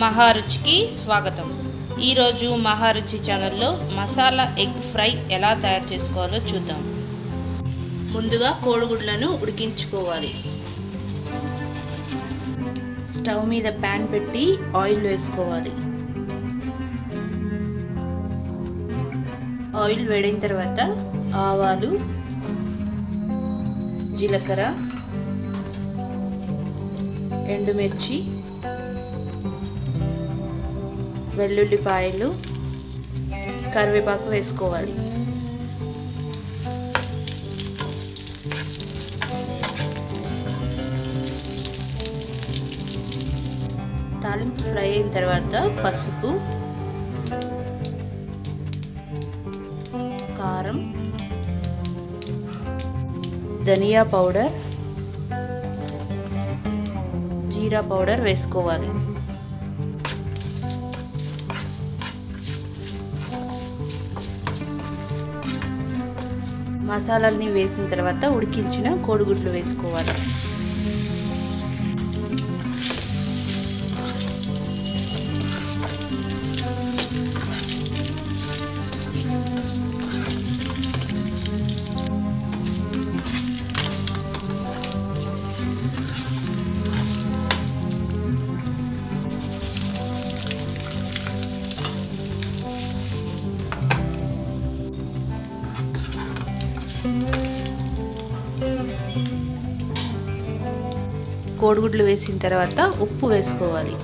మహారుచికి స్వాగతం. ఈరోజు మహారుచి ఛానల్లో మసాలా ఎగ్ ఫ్రై ఎలా తయారు చేసుకోవాలో చూద్దాం. ముందుగా కోడిగుడ్లను ఉడికించుకోవాలి. స్టవ్ మీద ప్యాన్ పెట్టి ఆయిల్ వేసుకోవాలి. ఆయిల్ వేడైన తర్వాత ఆవాలు, జీలకర్ర, ఎండుమిర్చి, వెల్లుల్లిపాయలు, కరివేపాకు వేసుకోవాలి. తాలింపు ఫ్రై అయిన తర్వాత పసుపు, కారం, ధనియా పౌడర్, జీరా పౌడర్ వేసుకోవాలి. మసాలాల్ని వేసిన తర్వాత ఉడికించిన కోడిగుడ్లు వేసుకోవాలి. కోడిగుడ్లు వేసిన తర్వాత ఉప్పు వేసుకోవాలి.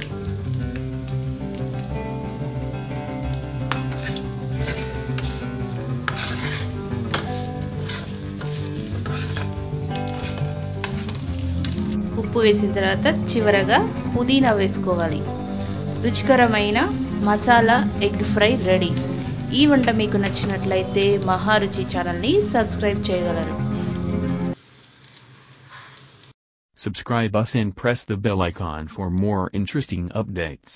ఉప్పు వేసిన తర్వాత చివరగా పుదీనా వేసుకోవాలి. రుచికరమైన మసాలా ఎగ్ ఫ్రై రెడీ. ఈ వంట మీకు నచ్చినట్లయితే మహారుచి ఛానల్ని సబ్స్క్రైబ్ చేయగలరు. Subscribe us and press the bell icon for more interesting updates.